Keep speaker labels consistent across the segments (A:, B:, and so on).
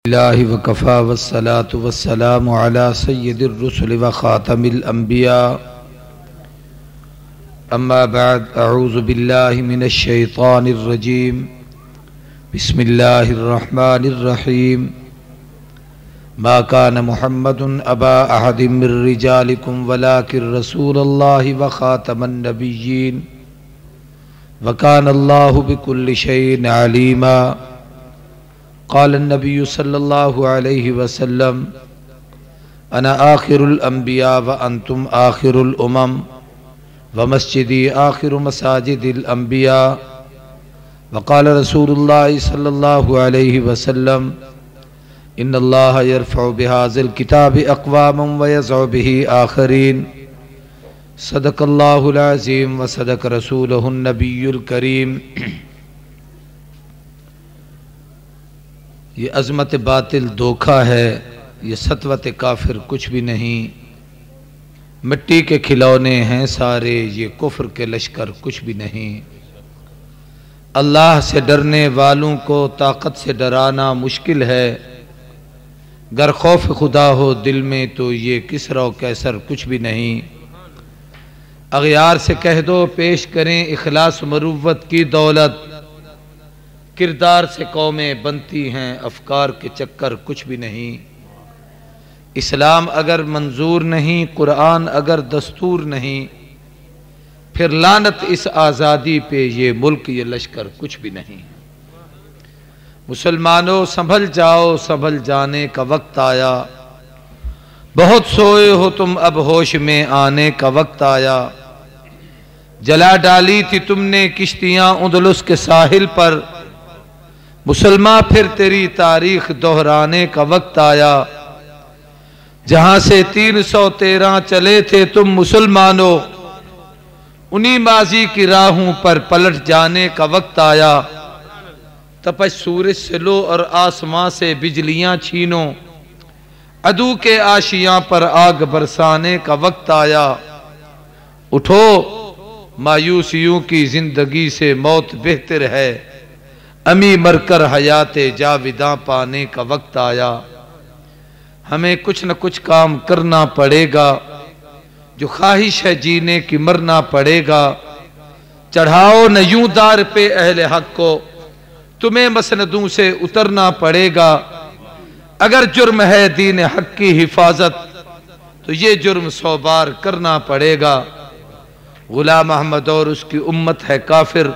A: اللہ وکفا والصلاة والسلام علی سید الرسل وخاتم الانبیاء اما بعد اعوذ باللہ من الشیطان الرجیم بسم اللہ الرحمن الرحیم ما کان محمد ابا احد من رجالکم ولکن رسول اللہ وخاتم النبیین وکان اللہ بکل شیء علیما قال النبی صلی اللہ علیہ وسلم انا آخر الانبیاء وانتم آخر الامم ومسجدی آخر مساجد الانبیاء وقال رسول اللہ صلی اللہ علیہ وسلم ان اللہ یرفع بهذا الكتاب اقواما ویضع به آخرین صدق اللہ العظیم وصدق رسولہ النبی الکریم۔ یہ عظمت باطل دھوکہ ہے، یہ سطوت کافر کچھ بھی نہیں، مٹی کے کھلونے ہیں سارے، یہ کفر کے لشکر کچھ بھی نہیں۔ اللہ سے ڈرنے والوں کو طاقت سے ڈرانا مشکل ہے، گر خوف خدا ہو دل میں تو یہ کسری و قیصر کچھ بھی نہیں۔ اغیار سے کہہ دو پیش کریں اخلاص و مروت کی دولت، کردار سے قومیں بنتی ہیں افکار کے چکر کچھ بھی نہیں۔ اسلام اگر منظور نہیں، قرآن اگر دستور نہیں، پھر لعنت اس آزادی پہ، یہ ملک یہ لشکر کچھ بھی نہیں۔ مسلمانوں سنبھل جاؤ، سنبھل جانے کا وقت آیا، بہت سوئے ہو تم اب ہوش میں آنے کا وقت آیا۔ جلا ڈالی تھی تم نے کشتیاں اندلس کے ساحل پر، مسلمان پھر تیری تاریخ دہرانے کا وقت آیا۔ جہاں سے 313 چلے تھے تم مسلمانوں، انہی ماضی کی راہوں پر پلٹ جانے کا وقت آیا۔ تپش سورج سے لو اور آسمان سے بجلیاں چھینو، عدو کے آشیاں پر آگ برسانے کا وقت آیا۔ اٹھو مایوسیوں کی زندگی سے موت بہتر ہے، امی مر کر حیات جاوداں پانے کا وقت آیا۔ ہمیں کچھ نہ کچھ کام کرنا پڑے گا، جو خواہش ہے جینے کی مرنا پڑے گا۔ چڑھاؤ نہ یوں دار پہ اہل حق کو، تمہیں مسندوں سے اترنا پڑے گا۔ اگر جرم ہے دین حق کی حفاظت، تو یہ جرم 100 بار کرنا پڑے گا۔ غلام احمد اور اس کی امت ہے کافر،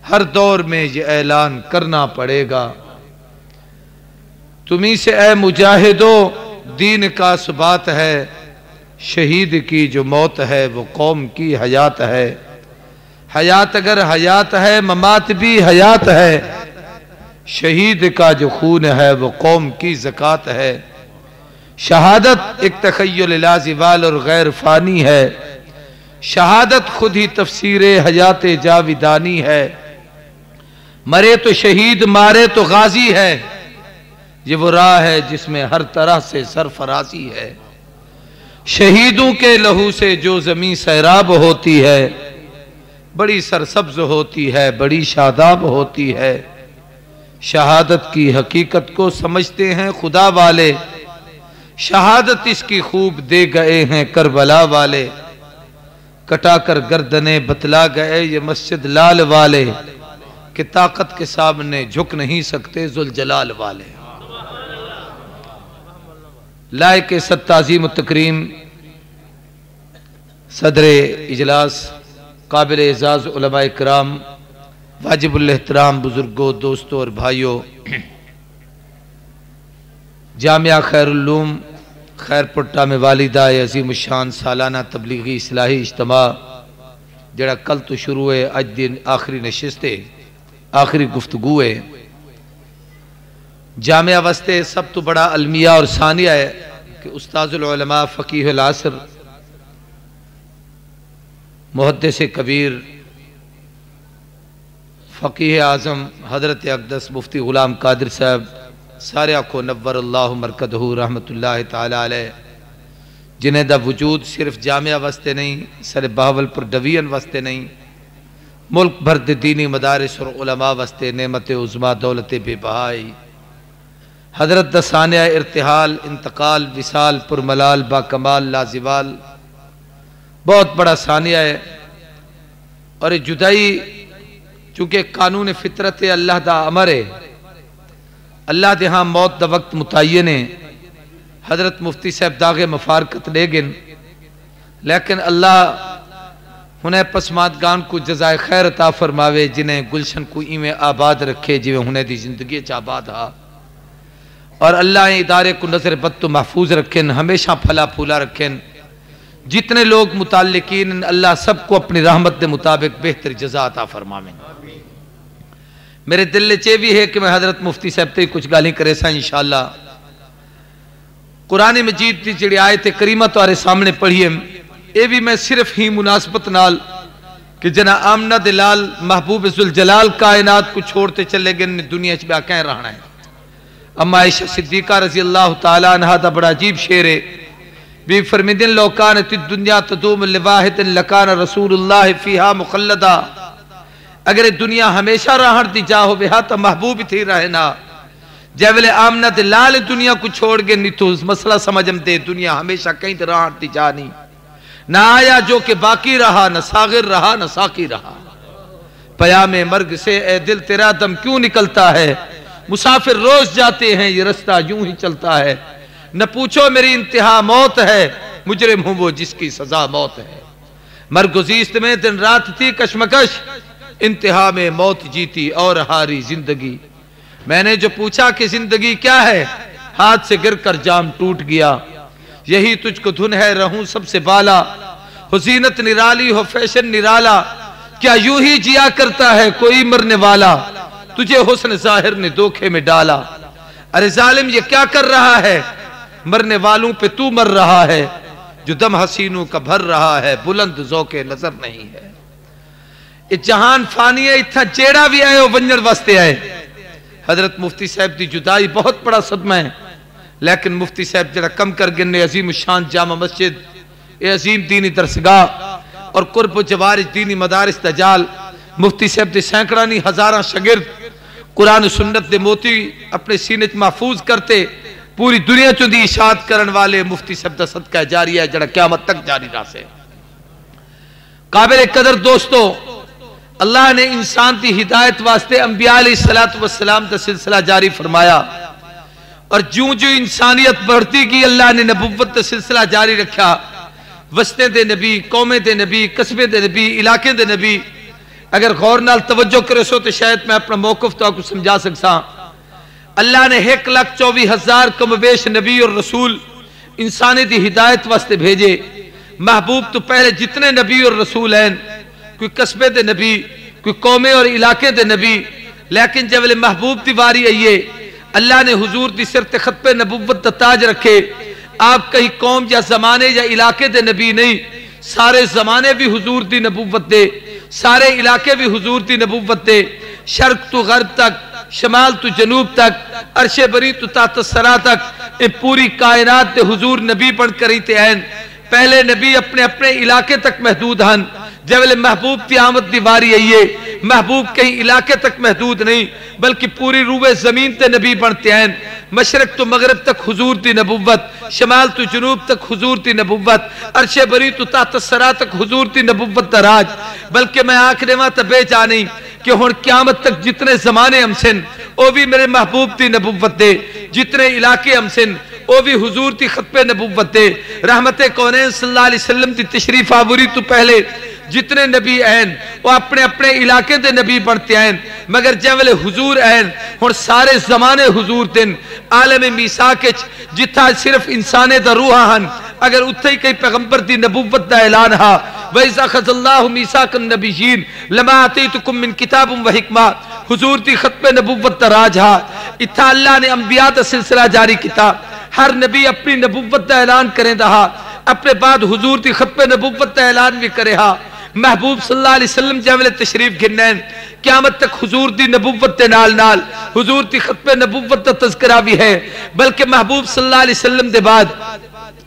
A: ہر دور میں یہ اعلان کرنا پڑے گا۔ تمہیں سے اے مجاہدو دین کا ثبات ہے، شہید کی جو موت ہے وہ قوم کی حیات ہے۔ حیات اگر حیات ہے ممات بھی حیات ہے، شہید کا جو خون ہے وہ قوم کی زکوٰۃ ہے۔ شہادت ایک تخیل لا زوال اور غیر فانی ہے، شہادت خود ہی تفسیر حیات جاودانی ہے۔ مرے تو شہید مارے تو غازی ہے، یہ وہ راہ ہے جس میں ہر طرح سے سرفرازی ہے۔ شہیدوں کے لہو سے جو زمین سیراب ہوتی ہے، بڑی سرسبز ہوتی ہے، بڑی شاداب ہوتی ہے۔ شہادت کی حقیقت کو سمجھتے ہیں خدا والے، شہادت اس کی خوب دے گئے ہیں کربلا والے۔ کٹا کر گردنیں بتلا گئے یہ مسجد لال والے، کہ طاقت کے سامنے جھک نہیں سکتے ذوالجلال والے۔ لائق صد تعظیم و تکریم صدر اجلاس، قابل اعزاز علماء کرام، واجب الاحترام بزرگوں، دوستوں اور بھائیوں، جامعہ خیر العلوم خیر پٹا میں والدہ عظیم الشان سالانہ تبلیغی اصلاحی اجتماع جڑا کل تو شروع ہے، اج دن آخری نشست ہے، آخری گفتگو ہے۔ جامعہ واسطے سب تو بڑا المیہ اور ثانیہ ہے کہ استاذ العلماء فقیہ العصر محدث کبیر فقیہ اعظم حضرت اقدس مفتی غلام قادر صاحب سارے کو نور اللہ مرکدہ رحمت اللہ تعالی علیہ، جنہیں دا وجود صرف جامعہ واسطے نہیں، سر بہاول پر ڈویژن واسطے نہیں، ملک بھر دینی مدارس اور علماء واسطے نعمت عظما دولت بے بہائی۔ حضرت دا ثانیہ ارتحال انتقال وصال پرملال با کمال لازوال بہت بڑا ثانیہ ہے، اور یہ جدائی چونکہ قانون فطرت اللہ دا امر ہے، اللہ دے ہاں موت دا وقت متعین ہے۔ حضرت مفتی صاحب داغ مفارقت لے گن، لیکن اللہ انہیں پسماندگان کو جزائے خیر عطا فرماوے، جنہیں گلشن کو ایویں آباد رکھے جویں انہیں دی زندگی آباد ہا، اور اللہ ادارے کو نظر بد تو محفوظ رکھیں، ہمیشہ پھلا پھولا رکھیں۔ جتنے لوگ متعلقین اللہ سب کو اپنی رحمت دے مطابق بہتر جزا عطا فرماویں۔ میرے دل لے چاہیے بھی ہے کہ میں حضرت مفتی صاحب تے کچھ گالیں کرے سا انشاءاللہ۔ قرآن مجید دی جڑی آیت کریمہ تو آرے سامنے پڑھیے، اے بھی میں صرف ہی مناسبت نال کہ جنا آمنہ دلال محبوب ذوالجلال کائنات کو چھوڑتے چلے گئے دنیا چ بیا کہیں رہنا ہے۔ اما عائشہ صدیقہ رضی اللہ تعالیٰ عنہ دا بڑا عجیب شعر ہے، بھی فرمیدن لو کانت الدنیا تدوم لواحد لکان رسول اللہ فیہا مخلدہ، اگر دنیا ہمیشہ راہن دی جاہو بہا تو محبوب تھی رہنا۔ جیولے آمنہ دلال دنیا کو چھوڑ گئے نہیں تو مسئلہ سمجھم دے، دنیا ہمیشہ کہیں تے راہن دی جا نہیں، نہ آیا جو کہ باقی رہا، نہ ساغر رہا نہ ساقی رہا۔ پیام مرگ سے اے دل تیرا دم کیوں نکلتا ہے، مسافر روز جاتے ہیں یہ رستہ یوں ہی چلتا ہے۔ نہ پوچھو میری انتہا موت ہے، مجرم ہوں وہ جس کی سزا موت ہے۔ مرگزیست میں دن رات تھی کشمکش، انتہا میں موت جیتی اور ہاری زندگی۔ میں نے جو پوچھا کہ زندگی کیا ہے، ہاتھ سے گر کر جام ٹوٹ گیا۔ یہی تجھ کو دھن ہے رہوں سب سے بالا، ہو زینت نرالی ہو فیشن نرالا، کیا یوں ہی جیا کرتا ہے کوئی مرنے والا، تجھے حسن ظاہر نے دھوکے میں ڈالا۔ ارے ظالم یہ کیا کر رہا ہے، مرنے والوں پہ تو مر رہا ہے، جو دم حسینوں کا بھر رہا ہے بلند ذوق نظر نہیں ہے۔ یہ جہان فانی ہے، اتھا جیڑا بھی آئے ہو ونجڑ واسطے آئے۔ حضرت مفتی صاحب دی جدائی بہت بڑا صدمہ ہے، لیکن مفتی صاحب جڑا کم کر گنے عظیم الشان جامع مسجد، اے عظیم دینی درسگاہ اور قرب و جوارج دینی مدارس دجال، مفتی صاحب دے سینکڑانی ہزاراں شاگرد قرآن و سنت دے موتی اپنے سینے محفوظ کرتے، پوری دنیا چوں دی اشاعت کرن والے مفتی صاحب دا صدقہ جاری ہے جڑا قیامت تک جاری رہا سے۔ قابل قدر دوستو، اللہ نے انسان دی ہدایت واسطے انبیاء علیہ السلام دا سلسلہ جاری فرمایا، اور جوں جو انسانیت بڑھتی کی اللہ نے نبوت دا سلسلہ جاری رکھا۔ وسطے دے نبی، قومیں دے نبی، قصبے دے نبی، علاقے دے نبی۔ اگر غور نال توجہ کرے سو تو شاید میں اپنا موقف تو آپ کو سمجھا سکساں۔ اللہ نے 1,24,000 کم بیش نبی اور رسول انسانی دی ہدایت واسطے بھیجے۔ محبوب تو پہلے جتنے نبی اور رسول ہیں، کوئی قصبے دے نبی، کوئی قومیں اور علاقے دے نبی، لیکن جب محبوب دی واری آئیے، اللہ نے حضور دی سرت خط پہ نبوت دا تاج رکھے۔ آپ کہیں قوم یا زمانے یا علاقے دے نبی نہیں، سارے زمانے بھی حضور دی نبوت دے، سارے علاقے بھی حضور دی نبوت دے، شرق تو غرب تک، شمال تو جنوب تک، عرش بری تو تحت الثری تک، یہ پوری کائنات دے حضور نبی بن کر ہی تے ہیں۔ پہلے نبی اپنے اپنے علاقے تک محدود ہیں، جب محبوب کی آمد دی واری آئیے، محبوب کہیں علاقے تک محدود نہیں بلکہ پوری روئے زمین تے نبی بنتے ہیں۔ مشرق تو مغرب تک حضور دی نبوت، شمال تو جنوب تک حضور دی نبوت، عرش بری تو تحت الثری تک حضور دی نبوت دا راج۔ بلکہ میں آخر میں تبے جانی کہ ہن قیامت تک جتنے زمانے ہم سن وہ بھی میرے محبوب دی نبوت دے، جتنے علاقے ہم سن وہ بھی حضور دی خطب نبوت دے۔ رحمت کونین صلی اللہ علیہ وسلم دی تشریف آوری تو پہلے جتنے نبی ہیں وہ اپنے اپنے علاقے دے نبی بنتے ہیں، مگر جیولے حضور ہیں اور سارے زمانے حضور دن عالم میثاق جتھا صرف انسانے دا روح ہن، اگر اتھے ہی کئی پیغمبر دی نبوت دا اعلان ہا وَإِذَا خَذَ اللَّهُ مِيثَاقَ النَّبِيِّينَ لَمَا آتَيْتُكُم مِّن كِتَابٍ وَحِكْمَةٍ، حضور دی ختم نبوت دا راج ہا۔ اتھا اللہ نے انبیاء دا سلسلہ جاری کیتا، ہر نبی اپنی نبوت دا اعلان کریں دہا، اپنے بعد حضور دی ختم نبوت دا اعلان بھی کرے ہا۔ محبوب صلی اللہ علیہ وسلم جاولے تشریف گھنین، قیامت تک حضور دی نبوت دے نال نال حضور دی ختم نبوت دا تذکرہ بھی ہے، بلکہ محبوب صلی اللہ علیہ وسلم دے بعد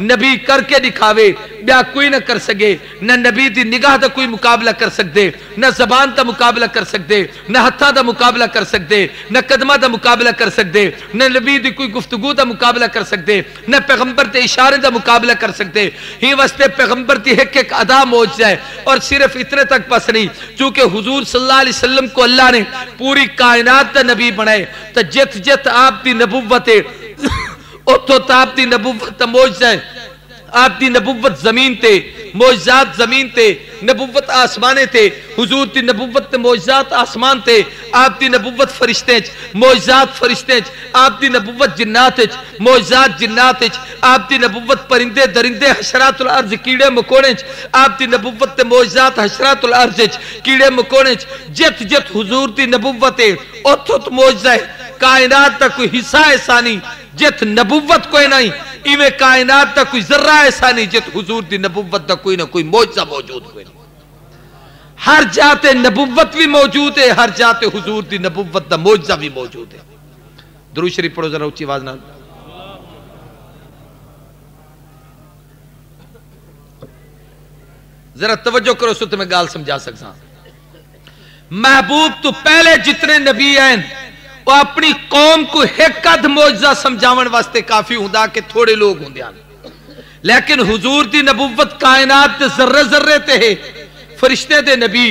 A: نبی کر کے دکھاوے بیا کوئی نہ کر سکے نہ نبی دی نگاہ دا کوئی مقابلہ کر سکتے نہ زبان دا مقابلہ کر سکتے نہ ہتھاں دا مقابلہ کر سکتے نہ قدمہ دا مقابلہ کر سکتے نہ نبی دی کوئی گفتگو دا مقابلہ کر سکتے نہ پیغمبر تے اشارے دا مقابلہ کر سکتے ہی واسطے پیغمبر دی ایک ادا معجزہ ہے اور صرف اتنے تک بس نہیں چونکہ حضور صلی اللہ علیہ وسلم کو اللہ نے پوری کائنات دا نبی بنائے تو جت جت آپ دی نبوت ہے اتو تا آپ دی نبوت دا معجزہ ہے آپ دی نبوت زمین تے معجزات زمین تے نبوت آسمانے تے حضور دی نبوت تے معجزات آسمان تے آپ دی نبوت فرشتے معجزات فرشتے آپ دی نبوت جنات معجزات جنات آپ دی نبوت پرندے درندے حشرات الارض کیڑے مکوڑے آپ دی نبوت تے معجزات حشرات الارض کیڑے مکوڑے جت جت حضور دی نبوت اتھت معجزہ ہے کائنات تا کوئی حصہ ایسا نہیں جت نبوت کوئی نہیں ایویں کائنات تا کوئی ذرہ ایسا نہیں جت حضور دی نبوت دا کوئی نہ کوئی معجزہ موجود ہوئے ہر جاتے نبوت بھی موجود ہے ہر جاتے حضور دی نبوت دا معجزہ بھی موجود ہے درود شریف پڑھو ذرا اونچی آواز نال ذرا توجہ کرو سو تمہیں گال سمجھا سکتا محبوب تو پہلے جتنے نبی ہیں وہ اپنی قوم کو ایک قد معجزہ سمجھاون واسطے کافی ہوندا کہ تھوڑے لوگ ہوندے ہیں لیکن حضور دی نبوت کائنات دے ذرے ذرے تے ہے فرشتے دے نبی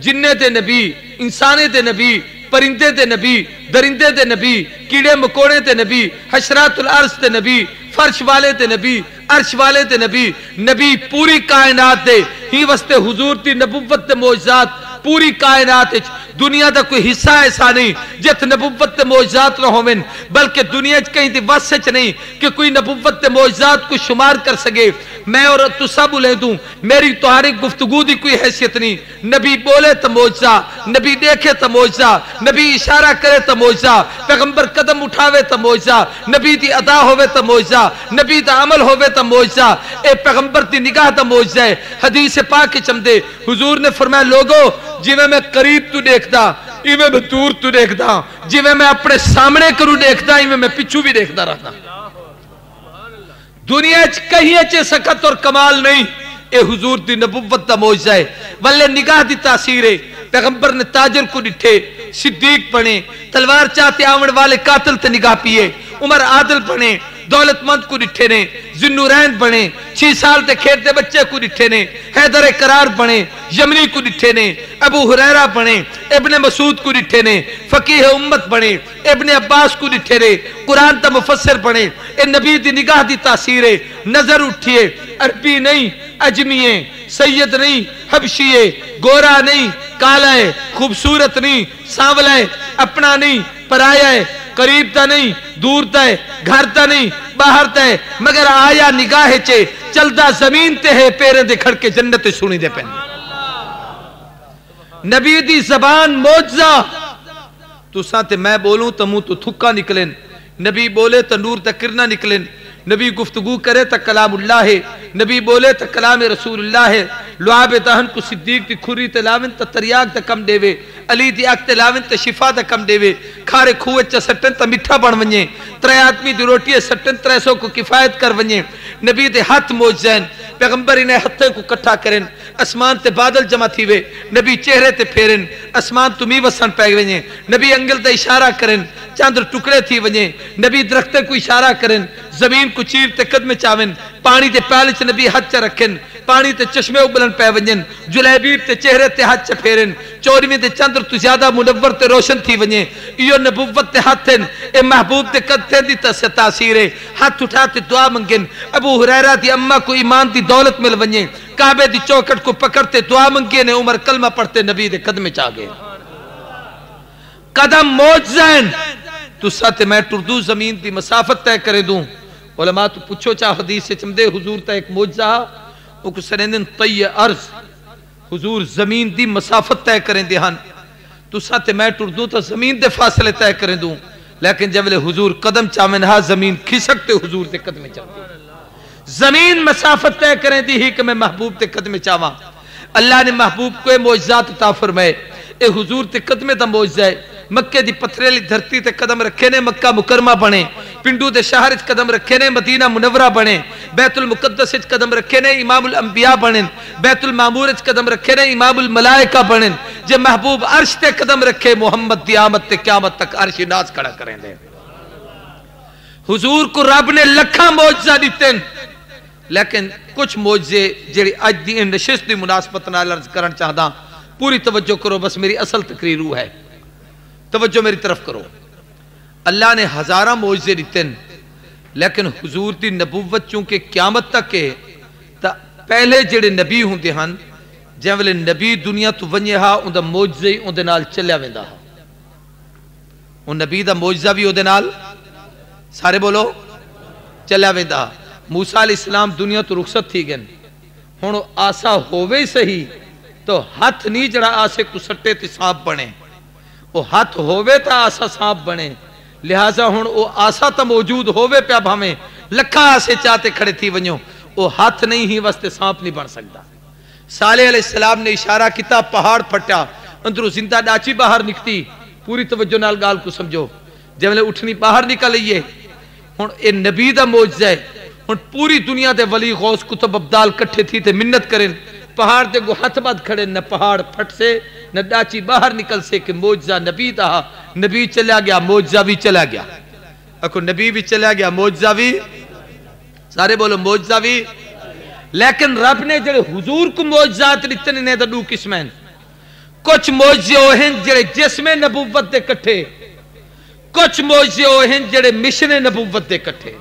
A: جننے دے نبی انسانے دے نبی پرندے دے نبی درندے دے نبی کیڑے مکوڑے دے نبی حشرات الارض دے نبی فرش والے دے نبی عرش والے دے نبی نبی پوری کائنات دے ہی واسطے حضور دی نبوت دے معجزات پوری کائنات دنیا دا کوئی حصہ ایسا نہیں جت نبوت تے معجزات نہ ہومن بلکہ دنیا کہیں دی واسچ نہیں کہ کوئی نبوت تے معجزات کو شمار کر سکے میں اور تو سب لے دوں میری تمہاری گفتگو دی کوئی حیثیت نہیں نبی بولے تو معجزہ نبی دیکھے تو معجزہ نبی اشارہ کرے تو معجزہ پیغمبر قدم اٹھاوے تو معجزہ نبی دی ادا ہوے تو معجزہ نبی دا عمل ہوے تو معجزہ اے پیغمبر دی نگاہ دا معجزہ ہے حدیث پاک چمدے حضور نے فرمایا لوگو جویں میں قریب تو دیکھتا ایویں میں دور تو دیکھتا جویں میں اپنے سامنے کروں دیکھتا ایویں میں پچھو بھی دیکھتا رہتا دنیا کہیں چے سکت اور کمال نہیں اے حضور دی نبوت دا معجزہ ہے ولے نگاہ دی تاثیر ہے پیغمبر نے تاجر کو ڈٹھے صدیق بنے تلوار چاہتے آون والے قاتل تے نگاہ پیے عمر عادل بنے دولت مند کو ڈٹھے نے ذوالنورین بنے 6 سال تے کھیلتے بچے کو ڈٹھے نے حیدر قرار بنے یمنی کو ڈٹھے نے ابو ہریرہ بنے ابن مسعود کو ڈٹھے نے فقیہ امت بنے ابن عباس کو ڈٹھے نے قرآن تا مفسر بنے اے نبی دی نگاہ دی تاثیر ہے نظر اٹھئے عربی نہیں عجمی ہے سید نہیں حبشی ہے گورا نہیں کالا ہے خوبصورت نہیں سانولا ہے اپنا نہیں پرایا ہے قریب تا نہیں دور تا ہے گھر تا نہیں باہر تا ہے مگر آیا نگاہ چے چلدا زمین تے ہے پیرے دے کھڑ کے جنت سنی دے پہن نبی دی زبان معجزہ تو ساتھ میں بولوں تو منہ تو تھکا نکلیں نبی بولے تو نور تکرنا نکلیں نبی گفتگو کرے تو کلام اللہ ہے نبی بولے تو کلام رسول اللہ ہے لعاب دہن کو صدیق دی کھری تلاون تا تریاک تا کم دے وے علی دی آگ تلاون تا شفا تا کم دے وے کھارے کھوے چا سٹن تا مٹھا بڑھ ونجے 3 آدمی دی روٹی سٹن 300 کو کفایت کر ونجے نبی دے ہاتھ موجزین پیغمبر انہیں ہتھے کو کٹھا کریں اسمان تے بادل جمع تھی وے نبی چہرے تے پھیرن اسمان تمی وسن پہ ونجے نبی انگل تے اشارہ کریں چاندر ٹکڑے تھی ونجے نبی درختے کو اشارہ کریں زمین کو چیر تے قدم چاون پانی تے پیالے چ نبی ہاتھ چ رکھن پانی تے چشمے ابلن پہ ونجن جلیبیب تے چہرے تے ہاتھ چ پھیرن چورمی تے چاندر تو زیادہ منور تے روشن تھی ونجے ایو نبوت تے ہاتھن اے محبوب تے قدتیں دی تاثیر ہے ہاتھ اٹھا تے دعا منگن ابو ہریرہ دی اماں کو ایمان دی دولت مل ونجے کعبے دی چوکٹ کو پکڑتے دعا منگے نے عمر کلمہ پڑھتے نبی دے قدم چاہ گئے قدم معجزین تو ساتھ میں ٹردو زمین دی مسافت تے کرے دوں علماء تو پوچھو چاہ حدیث سے چمدے حضور تا ایک معجزہ او کو سرندن طی ارض حضور زمین دی مسافت تے کریں دہن تو ساتھ میں ٹردو تا زمین دے فاصلے تے کریں دوں لیکن جب لے حضور قدم چاہمن ہاں زمین کھسکتے حضور دے قدم چاہمن زمین مسافت تے کریں دی ہی کہ میں محبوب تے قدم چاہواں اللہ نے محبوب کو معجزات عطا فرمائے اے حضور تے قدم دا معجزہ ہے مکہ دی پتھریلی دھرتی تے قدم رکھے نے مکہ مکرمہ بنے پنڈو دے شہر اچ قدم رکھے نے مدینہ منورہ بنے، بیت المقدس اچ قدم رکھے نے امام الانبیاء بنن، بیت المعمور اچ قدم رکھے نے امام الملائکہ بنن، جے محبوب عرش تے قدم رکھے محمد دی آمد تے قیامت تک عرش ناز کھڑا کریں دے۔ حضور کو رب نے لکھاں معجزہ دیتے ہیں، لیکن کچھ معجزے جڑی اج دی نشست دی مناسبت نال عرض کرن چاہدا، پوری توجہ کرو، بس میری اصل تقریر ہے، توجہ میری طرف کرو۔ اللہ نے ہزاراں معجزے دیتے ہیں، لیکن حضور دی نبوت چونکہ قیامت تک ہے، تا پہلے جڑے نبی ہوندے ہن، جے ویلے نبی دنیا تو ونجے ہا اوندا معجزہ ہی اون دے نال چلیا ویندا ہا، اون نبی دا معجزہ بھی اودے نال سارے بولو چلیا ویندا۔ موسیٰ علیہ السلام دنیا تو رخصت تھی گئن، ہن آسا ہووے صحیح تو ہاتھ نہیں جڑا آسے کو سٹے تے سانپ بنے، وہ ہاتھ ہووے تا آسا سانپ بنے، لہٰذا ہن وہ آسا تا موجود ہووے پیا بھامیں لکھا آسے چاہتے کھڑے تھی ونجو، وہ ہاتھ نہیں ہی واسطے سانپ نہیں بن سکتا۔ صالح علیہ السلام نے اشارہ کیتا، پہاڑ پھٹا، اندروں زندہ ڈاچی باہر نکتی، پوری توجہ نال گال کو سمجھو، جب نے اٹھنی باہر نکل لئیے، ہن اے نبی دا معجزہ ہے، ہن پوری دنیا دے ولی غوث کتب ابدال کٹھے تھی تے منت کریں، پہاڑ دے گو ہاتھ باد کھڑے، نہ پہاڑ پھٹ سے نہ ڈاچی باہر نکل سے کہ معجزہ نبی دا، نبی چلا گیا معجزہ بھی چلا گیا، اکو نبی بھی چلا گیا معجزہ بھی، سارے بولو معجزہ بھی۔ لیکن رب نے جڑے حضور کو معجزات اتنے نے دو قسمیں، کچھ معجزے وہ ہیں جڑے جسم نبوت دے کٹھے، کچھ معجزے وہ ہیں جڑے مشن نبوت دے کٹھے۔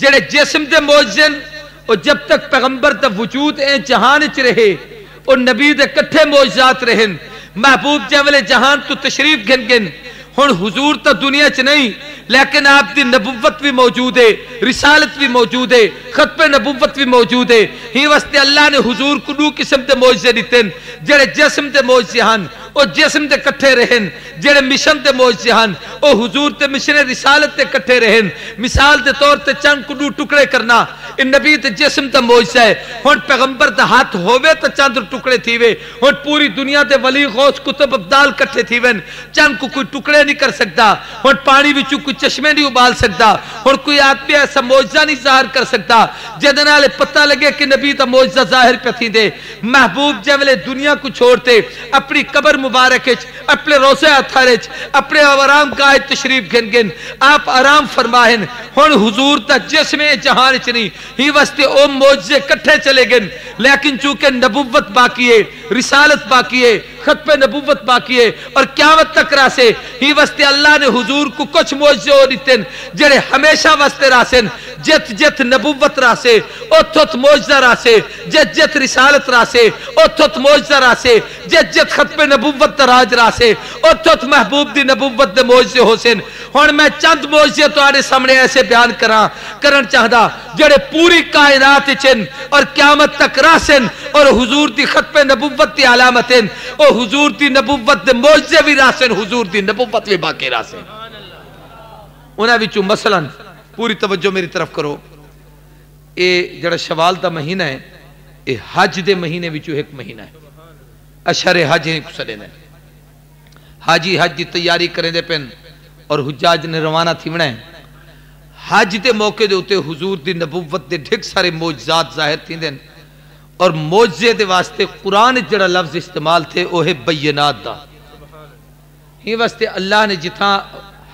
A: جڑے جسم دے معجزے اور جب تک پیغمبر دا وجود اے جہان چ رہے اور نبی دے کٹھے معجزات رہن، محبوب جاولے جہان تو تشریف گھن گن، ہن حضور تا دنیا چ نہیں، لیکن آپ دی نبوت بھی موجود ہے، رسالت بھی موجود ہے، ختم نبوت بھی موجود ہے، ہی واسطے اللہ نے حضور کو دو قسم دے معجزے دیتے ہیں، جڑے جسم دے معجزے ہن اور جسم دے کٹھے رہن، جڑے مشن دے معجزے ہن او حضور تے مشن رسالت دے کٹھے رہن۔ مثال دے طور تے چند کو دو ٹکڑے کرنا، ان نبی تے جسم دا معجزہ ہے، ہن پیغمبر دا ہاتھ ہووے تے چند ٹکڑے تھیوے، ہن پوری دنیا دے ولی غوث کتب ابدال کٹھے تھیون، چند کو کوئی ٹکڑے نہیں کر سکتا، ہن پانی وچوں کوئی چشمے نہیں ابال سکتا، ہن کوئی آدمی ایسا معجزہ نہیں ظاہر کر سکتا جدے نال پتہ لگے کہ نبی دا معجزہ ظاہر پہ تھی دے۔ محبوب جاولے دنیا کو چھوڑتے اپنی قبر مبارک وچ، اپنے روضہ اطہر وچ، اپنے آرام گاہ تشریف گھن گن، آپ آرام فرمائیں، ہن حضور دا جسم جہان وچ نہیں، ہی واسطے او معجزے کٹھے چلے گن، لیکن چونکہ نبوت باقی ہے، رسالت باقی ہے، ختم نبوت باقی ہے اور قیامت تک راسے، ہی واسطے اللہ نے حضور کو کچھ معجزے ہو دیتے ہیں جڑے ہمیشہ واسطے راسن، جت جت نبوت راسے ات ات معجزہ راسے، جت جت رسالت راسے ات ات معجزہ راسے، جت جت ختم نبوت راج راسے ات ات محبوب دی نبوت دے معجزے حسین۔ ہن میں چند معجزے تواڈے سامنے ایسے بیان کرن چاہدا جڑے پوری کائنات چن اور قیامت تک راسن اور حضور دی ختم نبوت دی علامتیں، او حضور دی نبوت دے معجزے بھی راسن، حضور دی نبوت بھی باقی راسن۔ انہاں وچوں مثلا پوری توجہ میری طرف کرو، اے جڑا شوال دا مہینہ ہے، اے حج دے مہینے وچوں ایک مہینہ ہے، اشہر حج ہیں کسلے نے، حاجی حج دی تیاری کریں دے پن اور حجاج نے روانہ تھیونا ہے۔ حج دے موقع دے ہوتے حضور دی نبوت دے ڈھک سارے معجزات ظاہر تھی دیں، اور معجزے دے واسطے قرآن جڑا لفظ استعمال تھے وہ ہے بینات دا، ہی واسطے اللہ نے جتھاں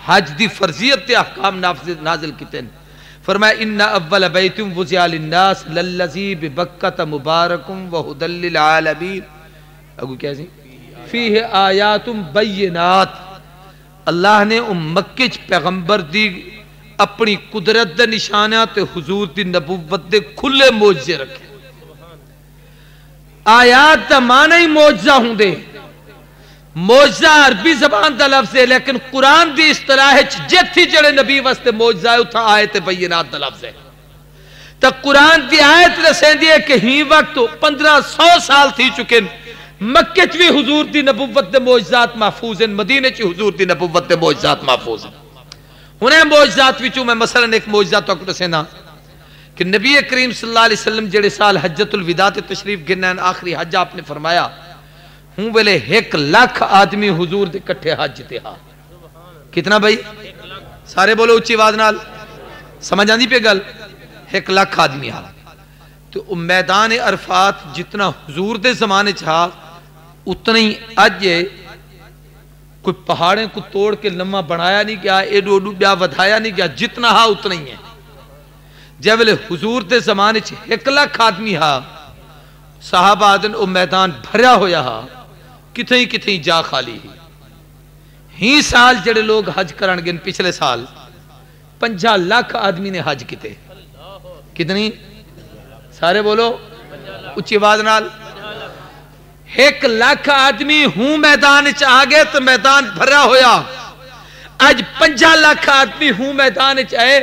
A: حج دی فرضیت تے احکام نازل کیتے ہیں، فرمایا ان اول بیت وضع للناس للذی ببکۃ مبارک وہدی للعالمین، اگو کیا سی فیہ آیات بینات۔ اللہ نے مکہ چ پیغمبر دی اپنی قدرت دے نشانات حضور دی نبوت دے کھلے معجزے رکھے۔ آیات دا معنی ہی معجزہ ہوں دے، معجزہ عربی زبان دا لفظ ہے، لیکن قرآن دی اصطلاح جتھی جڑے نبی واسطے معجزہ ہے اتھا آیت بینات دا لفظ ہے۔ تا قرآن دی آیت رسیں دی ہے کہ ہی وقت 1500 سال تھی چکے، مکہ چ بھی حضور دی نبوت دے معجزات محفوظ ہیں، مدینہ چ حضور دی نبوت دے معجزات محفوظ ہیں۔ انہیں معجزات وچوں میں مثلا ایک معجزہ تو دسینا کہ نبی کریم صلی اللہ علیہ وسلم جڑے سال حجت الوداع تے تشریف گنن، آخری حج آپ نے فرمایا ہوں ویلے 1 لاکھ آدمی حضور دے کٹھے حج تے ہا، کتنا بھائی سارے بولو اچھی آواز نال سمجھ آندی پہ گل 1 لاکھ آدمی ہا تو میدان عرفات جتنا حضور دے زمانے چھا اتنا ہی اج کوئی پہاڑیں کو توڑ کے لمحہ بنایا نہیں کیا ایڈو اڈو بیا ودھایا نہیں کیا جتنا ہا اتنا ہی ہے جب حضور دے زمانے چھے 1 لاکھ آدمی ہا صحابہ آدن او میدان بھریا ہویا ہا کتھیں جا خالی ہی سال جڑے لوگ حج کرن گے پچھلے سال 50 لاکھ آدمی نے حج کیتے کتنی سارے بولو اچھی آواز نال 1 لاکھ آدمی ہوں میدان چاہ گئے تو میدان بھرا ہویا آج 50 لاکھ آدمی ہوں میدان چاہے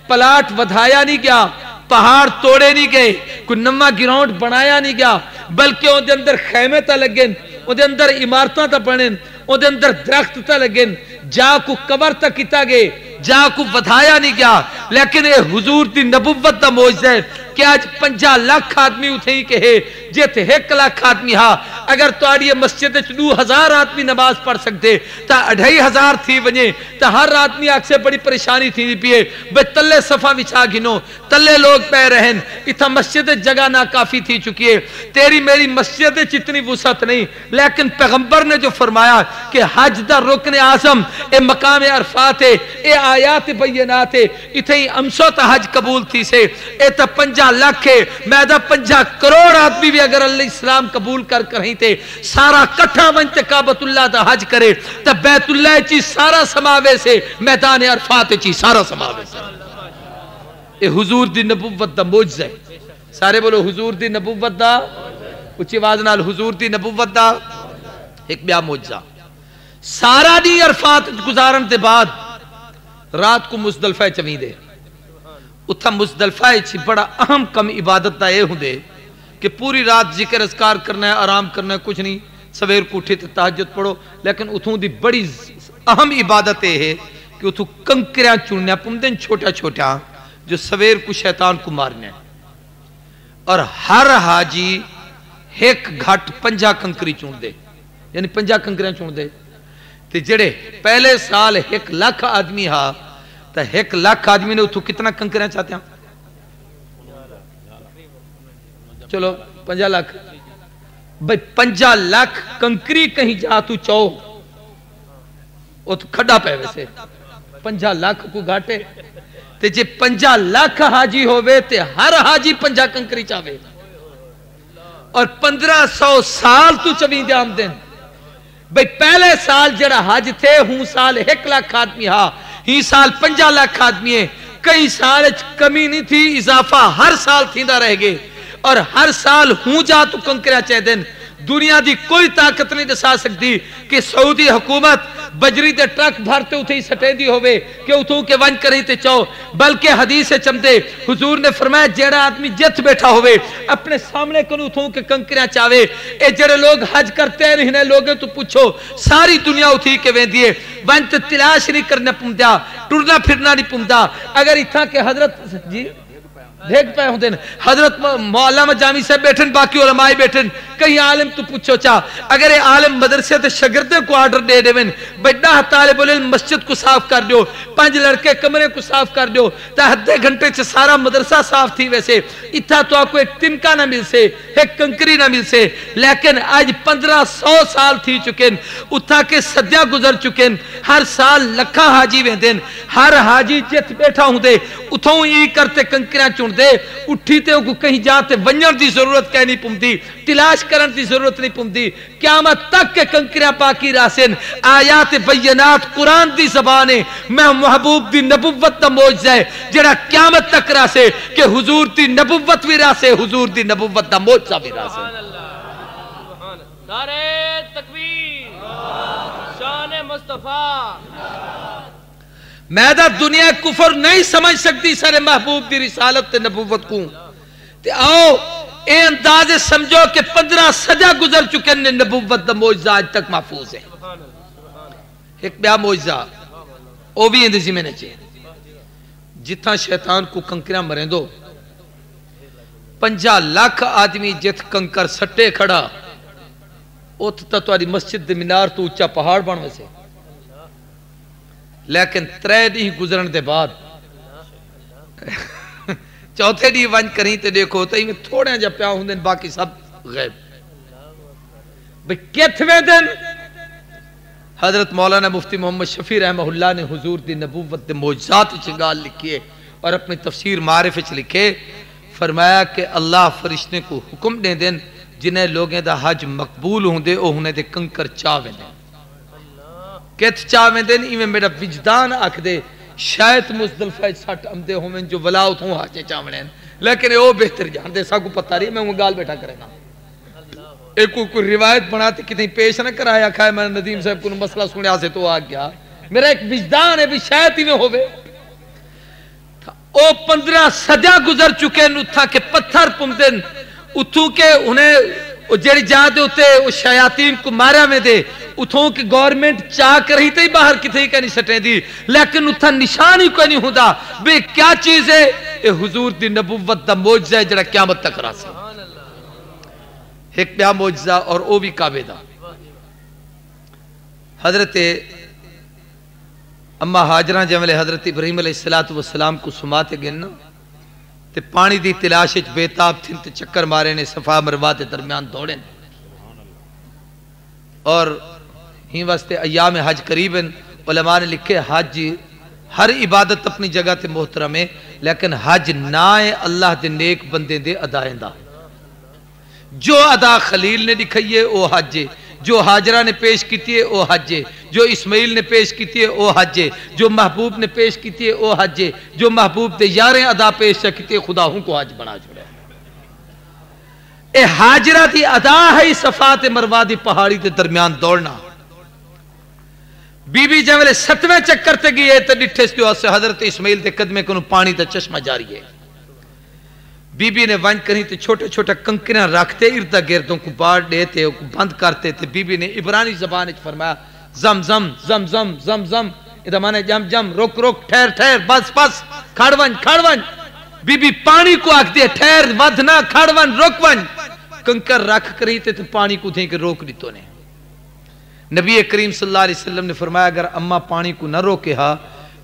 A: پلاٹ ودھایا نہیں گیا پہاڑ توڑے نہیں گئے کوئی نما گراؤنڈ بنایا نہیں گیا بلکہ ان دے اندر خیمے تا لگن ان دے اندر عمارتاں تا بنن ان دے اندر درخت تا لگن جا کو قبر تا کیتا گئے جا کو ودھایا نہیں گیا لیکن اے حضور دی نبوت دا معجزہ ہے کہ آج 50 لاکھ آدمی اتھے ہی کہے جیتے 1 لاکھ آدمی ہاں اگر تو آڑی مسجد 2000 آدمی نماز پڑھ سکتے تا 2500 تھی ونجے تا ہر آدمی آگ سے بڑی پریشانی تھی پیئے بے تلے صفحہ وچھا گھنو تلے لوگ پہ رہن اتھا مسجد جگہ نا کافی تھی چکی ہے تیری میری مسجد اتنی وسعت نہیں لیکن پیغمبر نے جو فرمایا کہ حج دا رکن اعظم اے مقام عرفات ہے اے آیات بینات ہے اتھے ہی امسو تا حج قبول تھی سے اے تا 50 لاکھ ہے میں دا 50 کروڑ آدمی بھی اگر اللہ اسلام قبول کر رہی تھے سارا کٹھا ونتے کعبۃ اللہ دا حج کرے تا بیت اللہ چی سارا سماوے سے میدان عرفات چی سارا سماوے سے اے حضور دی نبوت دا معجزہ ہے سارے بولو حضور دی نبوت دا اچھی آواز نال حضور دی نبوت دا ایک بیا معجزہ سارا دی عرفات گزارن دے بعد رات کو مزدلفہ چویں دے اتھا مزدلفہ چی بڑا اہم کم عبادت دا اے ہوں دے کہ پوری رات ذکر اذکار کرنا ہے آرام کرنا ہے کچھ نہیں سویر کو اٹھے تہجد پڑھو لیکن اتھوں دی بڑی اہم عبادت ہے کہ اتھوں کنکریاں چننے پمدن چھوٹا چھوٹا جو سویر کو شیطان کو مارنے ہیں اور ہر حاجی 1 گھٹ 50 کنکری چون دے یعنی 50 کنکریاں چون دے تے جڑے پہلے سال 1 لاکھ آدمی ہا تا 1 لاکھ آدمی نے اتھوں کتنا کنکریاں چاہتے ہیں چلو 50 لاکھ بھئی 50 لاکھ کنکری کہیں جا تو چاہو وہ تو کھڑا پہ ویسے 50 لاکھ کو گھاٹے تے جے 50 لاکھ حاجی ہوئے تے ہر حاجی 50 کنکری چاہوے اور 1500 سال تو چویں دے آمدن بھئی پہلے سال جڑا حاج تھے ہوں سال 1 لاکھ آدمی ہاں ہی سال 50 لاکھ آدمی ہے کئی سال کمی نہیں تھی اضافہ ہر سال تھی نہ رہ گئے اور ہر سال ہوں جا تو کنکریاں چاہ دن دنیا دی کوئی طاقت نہیں دسا سکتی کہ سعودی حکومت بجری دے ٹرک بھرتے اتھے ہی سٹے دی ہوئے کہ اتھوں کے ونج کریں تے چاہو بلکہ حدیث چمدے حضور نے فرمایا جیڑا آدمی جت بیٹھا ہوئے اپنے سامنے کنو اتھوں کے کنکریاں چاہوے اے جڑے لوگ حج کرتے ہیں انہیں لوگیں تو پوچھو ساری دنیا اتھی کے وین دیئے ونج تلاش نہیں کرنے پمدیا ٹرنا پھرنا نہیں پمدا اگر اتھا کے حضرت جی دیکھ پہ ہوں دن حضرت مولانا جامی صاحب بیٹھن باقی علماء بیٹھن کہیں عالم تو پوچھو چاہ اگر یہ عالم مدرسے تے شگردے کو آرڈر دے دے ون بڑا طالب العلم مسجد کو صاف کر دیو 5 لڑکے کمرے کو صاف کر دیو تا آدھے گھنٹے سے سارا مدرسہ صاف تھی ویسے اتھا تو آپ کو ایک تنکا نہ مل سے ایک کنکری نہ مل سے لیکن آج 1500 سال تھی چکن اتھا کے صدیہ گزر چکن ہر سال لکھا حاجی ویندن ہر حاجی جت بیٹھا ہوں دے اتھوں ہی کرتے کنکریاں چون دے اٹھیتے ہوں کو کہیں جاتے ونجر دی ضرورت کہنی پمدی تلاش کرن دی ضرورت نہیں پمدی قیامت تک کے کنکریاں پاکی راسن آیات بینات قرآن دی زبانے میں محبوب دی نبوت دا معجزہ ہے جڑا قیامت تک راسے کہ حضور دی نبوت بھی راسے حضور دی نبوت دا معجزہ بھی راسے
B: نعرہ تکبیر شان مصطفیٰ
A: میدہ دنیا کفر نہیں سمجھ سکتی سارے محبوب دی رسالت تے نبوت کو تے آؤ اے اندازے سمجھو کہ 15 صدیہ گزر چکے نے نبوت دا معجزہ آج تک محفوظ ہے ایک بیا معجزہ او بھی اندازی میں نے چاہے جتنا شیطان کو کنکریاں مریں دو 50 لاکھ آدمی جت کنکر سٹے کھڑا اوت تا تواری مسجد دے منار تو اچھا پہاڑ بن ویسے لیکن 3 دن گزرن دے بعد چوتھے دی ونج کریں تے دیکھو تے میں تھوڑے جا پیا ہوں دن باقی سب غیب بھئی کتویں دن حضرت مولانا مفتی محمد شفیع رحمہ اللہ نے حضور دی نبوت دے معجزات چنگال لکھیے اور اپنی تفسیر معارف چ لکھے فرمایا کہ اللہ فرشتے کو حکم دے دن جنہیں لوگیں دا حج مقبول ہوں دے او ہنے دے کنکر چاویں دیں کت چاویں دیں ایویں میرا وجدان آکھ دے شاید مزدلفہ سٹ امدے ہومیں جو ولاؤت ہوں حاجے چاویں لیکن او بہتر جان دے سا کو پتہ رہی میں وہ گال بیٹھا کرے نا ایک کوئی روایت بناتے کتنی پیش نہ کرایا کھائے میں ندیم صاحب کو مسئلہ سنیا سے تو آ گیا میرا ایک وجدان ہے بھی شاید ہی میں ہوئے او 15 صدیاں گزر چکے نو تھا کہ پتھر پمدن اتھو کے انہیں جیڑی جاتے ہوتے شیاطین کو مارا میں دے اتھوں کی گورنمنٹ چاہ کر رہی تھی باہر کتھے کا نہیں سٹیں دی لیکن اتھا نشان ہی کوئی نہیں ہوتا بے کیا چیز ہے اے حضور دی نبوت دا معجزہ ہے جڑا قیامت تک راسے ایک بیا معجزہ اور او بھی کعبے دا حضرت اما حاجرہ جملے حضرت ابراہیم علیہ السلام کو سماتے گئن تے پانی دی تلاش بیتاب تھن تے چکر مارے نے صفا مروہ تے درمیان دوڑیں اور ہی واسطے ایام حج قریباً علماء نے لکھے حج ہر عبادت اپنی جگہ تے محترم ہے لیکن حج نائے اللہ دے نیک بندے دے ادائیں دا جو ادا خلیل نے دکھائی ہے وہ حج ہے جو حاجرہ نے پیش کیتی ہے وہ حج ہے جو اسماعیل نے پیش کیتی ہے وہ حج ہے جو محبوب نے پیش کیتی ہے وہ حج ہے جو محبوب دے یاریں ادا پیش کیتی ہے خدا ہوں کو حج بنا جڑے اے حاجرہ دی ادا ہے صفات مروہ دی پہاڑی دے درمیان دوڑنا بی بی جملے 7ویں چکر تے گئی ہے تے ڈٹھے سے حضرت اسماعیل دے قدمے کنو پانی تے چشمہ جاری ہے بی بی نے ونج کریں تے چھوٹے چھوٹے کنکریاں رکھتے اردہ گردوں کو بار دیتے بند کرتے تھے بی بی نے عبرانی زبان فرمایا زم زم زم زم زم زم ادھا مانے جم جم رک رک ٹھہر ٹھہر بس بس کھڑ ونج بی بی پانی کو آکھ دے ٹھہر ودنا کھڑ ونج رک ونج کنکر رکھ کری تے پانی کو دیں کہ روک دی تو نے نبی کریم صلی اللہ علیہ وسلم نے فرمایا اگر اماں پانی کو نہ روکے ہا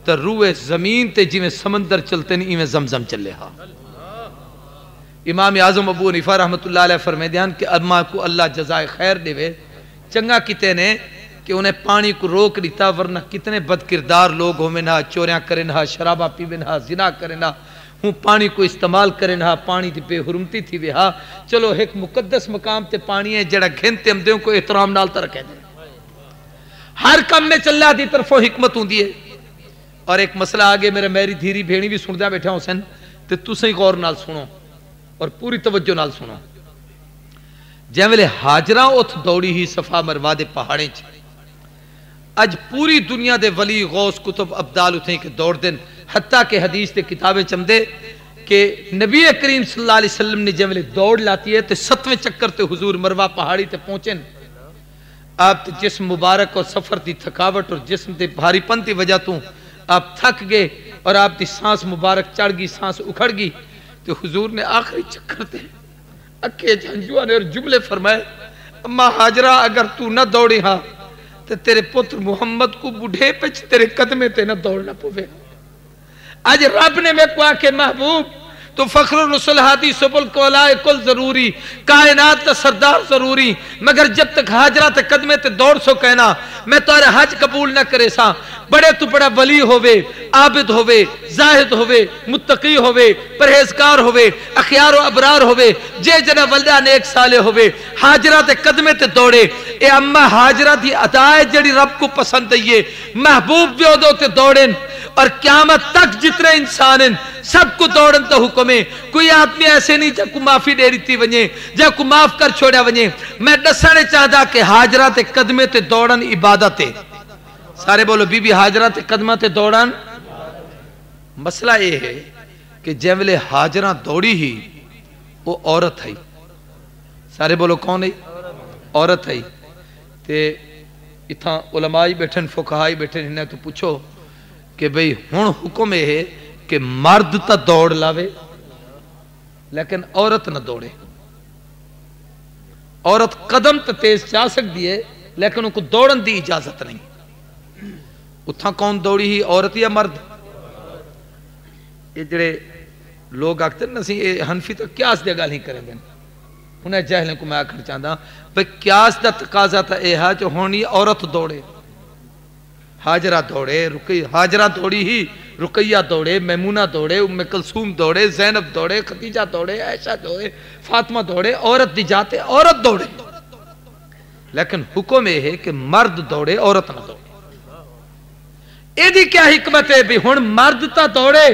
A: تو روئے زمین تے جی میں سمندر چلتے نہیں ایویں زمزم چلے ہا امام اعظم ابو حنیفہ رحمت اللہ علیہ فرمائے دیان کہ اماں کو اللہ جزائے خیر دے وے چنگا کتے نے کہ انہیں پانی کو روک دیتا ورنہ کتنے بد کردار لوگ ہوں میں نہ چوریاں کریں نہ شرابہ پی میں نہ زنا کریں نہ ہوں پانی کو استعمال کریں نہ پانی دی بے حرمتی تھی وے ہاں چلو ایک مقدس مقام تے پانی ہے جڑا گھنتے ہم دیوں کو احترام نالتا رکھیں دیں ہر کم میں چل دی طرفوں حکمت ہوں دیئے اور ایک مسئلہ آگے میرے میری دھیری بھینی بھی سن دیا بیٹھا ہوں سن تے تُسیں غور نال سنو اور پوری توجہ نال سنو جیوے حاجرہ اتھ دوڑی ہی صفا مروہ دے پہاڑیں چھ اج پوری دنیا دے ولی غوث کتب ابدال اتھیں کہ دوڑ دن حتیٰ کہ حدیث دے کتابیں چمدے کہ نبی کریم صلی اللہ علیہ وسلم نے جیوے دوڑ لاتی ہے تے 7ویں چکر تے حضور مروہ پہاڑی تے پہنچیں آپ تے جسم مبارک اور سفر دی تھکاوٹ اور جسم تے بھاری پن دی وجہ تو آپ تھک گئے اور آپ دی سانس مبارک چڑھ گئی سانس اکھڑ گئی تو حضور نے آخری چکر تے اکھے جھنجوہ نے اور جملے فرمائے اما حاجرہ اگر تو نہ دوڑی ہاں تو تیرے پتر محمد کو بڑھے پچ تیرے قدمے تے نہ دوڑنا پوے آج رب نے میں کو آکے محبوب تو فخر الرسول ہادی سبل کولائے کل ضروری کائنات تا سردار ضروری مگر جب تک حاجرہ تے قدمے تے دوڑ سو کہنا میں تو حج قبول نہ کرے سا بڑے تو بڑا ولی ہوئے عابد ہوئے زاہد ہوئے متقی ہوئے پرہیزگار ہوئے اخیار و ابرار ہوئے جے جنہ ولدہ نیک سالے ہوئے حاجرہ تے قدمے تے دوڑے اے اما حاجرہ دی عطائے جڑی رب کو پسند دئیے محبوب بیودوں تے دوڑیں اور قیامت تک جتنے انسان ہیں سب کو دوڑن تا حکم ہے کوئی آدمی ایسے نہیں جب کو معافی دے رہی ونجے جب کو معاف کر چھوڑیا ونجے میں دسانے چاہتا کہ حاجرہ تے قدمے تے دوڑن عبادت ہے سارے بولو بی بی حاجرہ تے قدمہ تے دوڑن مسئلہ یہ ہے کہ جیولے حاجرہ دوڑی ہی وہ عورت ہے سارے بولو کون ہے عورت ہے تے اتھا علماء بیٹھن فقہائی بیٹھن انہیں تو پوچھو کہ بھئی ہون حکم ہے کہ مرد تا دوڑ لاوے لیکن عورت نہ دوڑے عورت قدم تا تیز چاہ سک دیئے لیکن ان کو دوڑن دی اجازت نہیں اتھا کون دوڑی ہی عورت یا مرد؟ یہ جڑے لوگ آکتے نا سی حنفی تو قیاس دے گال ہی کریں گے انہیں جہلیں کو میں آکھر چاہتا بھئی قیاس دا تقاضا تا اے ہا جو ہونی عورت دوڑے حاجرہ دوڑے حاجرہ دوڑی ہی رقیہ دوڑے میمونہ دوڑے ام کلثوم دوڑے زینب دوڑے خدیجہ دوڑے عائشہ دوڑے فاطمہ دوڑے عورت دی جاتے عورت دوڑے لیکن حکم یہ ہے کہ مرد دوڑے عورت نہ دوڑے اے دی کیا حکمت ہے بھی ہن مرد تا دوڑے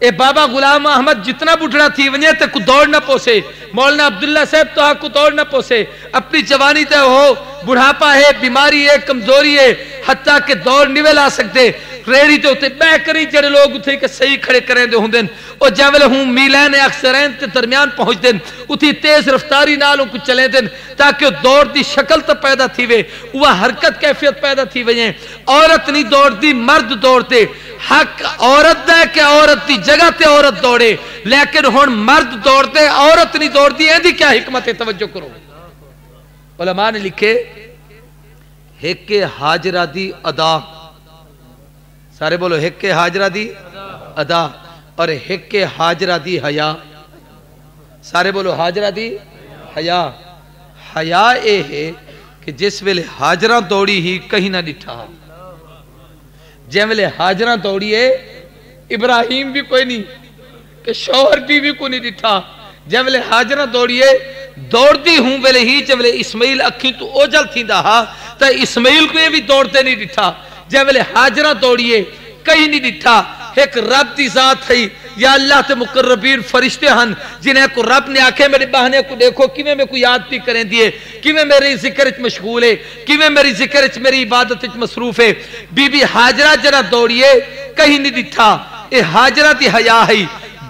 A: اے بابا غلام احمد جتنا بڑھڑا تھی ونجے تے کو دوڑ نہ پوسے مولانا عبداللہ صاحب تو کو دوڑ نہ پوسے اپنی جوانی تے ہو بڑھاپا ہے بیماری ہے کمزوری ہے حتیٰ کہ دوڑ نہیں لا سکتے ریڑی تے ہوتے بہ کری جڑے لوگ اتھے کہ صحیح کھڑے کریں دے ہوں دن او جاول ہوں میلین اکثرین تے درمیان پہنچ دن اتھی تیز رفتاری نالوں کو چلیں دن تاکہ دوڑ دی شکل تا پیدا تھی وے وہ حرکت کیفیت پیدا تھی وے عورت نہیں دوڑ دی مرد دوڑتے حق عورت ہے کہ عورت دی جگہ تے عورت دوڑے لیکن ہون مرد دوڑتے عورت نہیں دوڑ دی ایندی کیا حکمت ہے توجہ کرو علماء نے لکھے ہیک حاجرہ دی ادا سارے بولو ہیک حاجرہ دی ادا اور ہیک حاجرہ دی حیا سارے بولو حاجرہ دی حیا حیا اے ہے کہ جس ویلے حاجرہ دوڑی ہی کہیں نہ ڈٹھا جن ویلے حاجرہ دوڑی ہے ابراہیم بھی کوئی نہیں کہ شوہر بھی کوئی نہیں ڈٹھا جن ویلے حاجرہ دوڑی ہے دوڑ دی ہوں ویلے ہی جن ویلے اسماعیل اکھیں تو اوجل تھی دا تا اسماعیل کو یہ بھی دوڑتے نہیں ڈٹھا جن ویلے حاجرہ دوڑی ہے کہیں نہیں ڈٹھا ایک رب دی ذات ہے یا اللہ تے مقربین فرشتے ہن جنہیں کو رب نے آکھے میرے بہنے کو دیکھو کیویں میں کو یاد بھی کریں دیئے کیویں میری ذکر اچ مشغول ہے کیویں میری ذکر اچ میری عبادت اچ مصروف ہے بی بی حاجرہ جنہ دوڑیے کہیں نہیں ڈٹھا اے حاجرہ دی حیا ہے